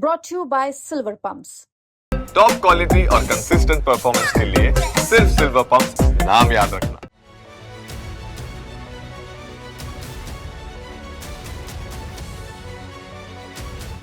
brought to you by Silver Pumps. Top quality और consistent performance के लिए सिर्फ सिल्वर पंप्स नाम याद रखना।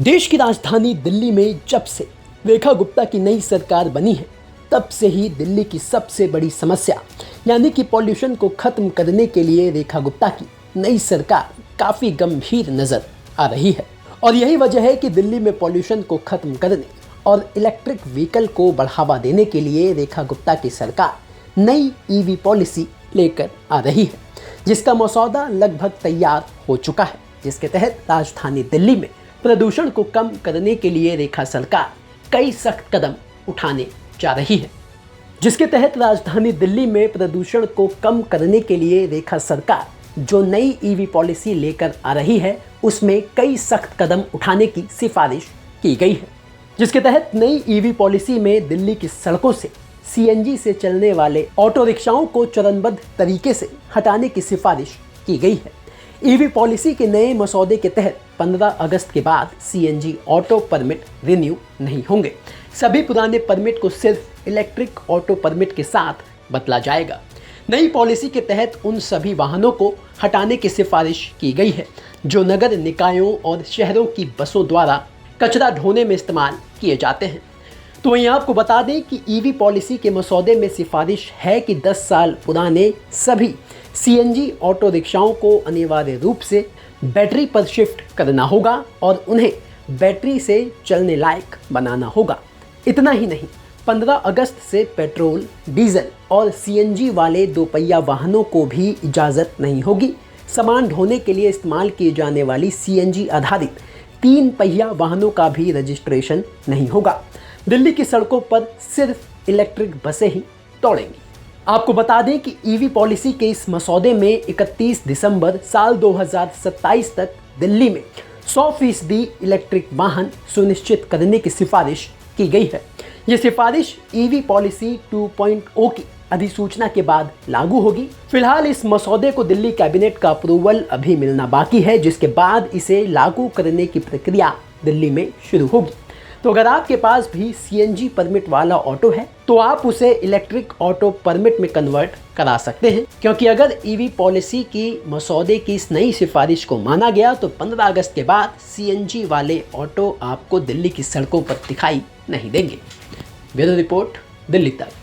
देश की राजधानी दिल्ली में जब से रेखा गुप्ता की नई सरकार बनी है, तब से ही दिल्ली की सबसे बड़ी समस्या यानी कि पॉल्यूशन को खत्म करने के लिए रेखा गुप्ता की नई सरकार काफ़ी गंभीर नज़र आ रही है। और यही वजह है कि दिल्ली में पॉल्यूशन को खत्म करने और इलेक्ट्रिक व्हीकल को बढ़ावा देने के लिए रेखा गुप्ता की सरकार नई ईवी पॉलिसी लेकर आ रही है, जिसका मसौदा लगभग तैयार हो चुका है, जिसके तहत राजधानी दिल्ली में प्रदूषण को कम करने के लिए रेखा सरकार कई सख्त कदम उठाने जा रही है। जिसके तहत राजधानी दिल्ली में प्रदूषण को कम करने के लिए रेखा सरकार जो नई ईवी पॉलिसी लेकर आ रही है, उसमें कई सख्त कदम उठाने की सिफारिश की गई है। जिसके तहत नई ईवी पॉलिसी में दिल्ली की सड़कों से सीएनजी से चलने वाले ऑटो रिक्शाओं को चरणबद्ध तरीके से हटाने की सिफारिश की गई है। ईवी पॉलिसी के नए मसौदे के तहत 15 अगस्त के बाद सीएनजी ऑटो परमिट रिन्यू नहीं होंगे। सभी पुराने परमिट को सिर्फ इलेक्ट्रिक ऑटो परमिट के साथ बदला जाएगा। नई पॉलिसी के तहत उन सभी वाहनों को हटाने की सिफारिश की गई है जो नगर निकायों और शहरों की बसों द्वारा कचरा ढोने में इस्तेमाल किए जाते हैं। तो वहीं आपको बता दें कि ईवी पॉलिसी के मसौदे में सिफारिश है कि 10 साल पुराने सभी सीएनजी ऑटो रिक्शाओं को अनिवार्य रूप से बैटरी पर शिफ्ट करना होगा और उन्हें बैटरी से चलने लायक बनाना होगा। इतना ही नहीं, 15 अगस्त से पेट्रोल, डीजल और सीएनजी वाले दोपहिया वाहनों को भी इजाज़त नहीं होगी। सामान ढोने के लिए इस्तेमाल की जाने वाली सीएनजी आधारित 3 पहिया वाहनों का भी रजिस्ट्रेशन नहीं होगा। दिल्ली की सड़कों पर सिर्फ इलेक्ट्रिक बसें ही दौड़ेंगी। आपको बता दें कि ईवी पॉलिसी के इस मसौदे में 31 दिसंबर साल 2027 तक दिल्ली में 100% इलेक्ट्रिक वाहन सुनिश्चित करने की सिफारिश की गई है। ये सिफारिश ईवी पॉलिसी 2.0 की अधिसूचना के बाद लागू होगी। फिलहाल इस मसौदे को दिल्ली कैबिनेट का अप्रूवल अभी मिलना बाकी है, जिसके बाद इसे लागू करने की प्रक्रिया दिल्ली में शुरू होगी। तो अगर आपके पास भी सीएनजी परमिट वाला ऑटो है तो आप उसे इलेक्ट्रिक ऑटो परमिट में कन्वर्ट करा सकते हैं, क्योंकि अगर ईवी पॉलिसी की मसौदे की इस नई सिफारिश को माना गया तो 15 अगस्त के बाद सीएनजी वाले ऑटो आपको दिल्ली की सड़कों पर दिखाई नहीं देंगे। ब्यूरो रिपोर्ट, दिल्ली तक।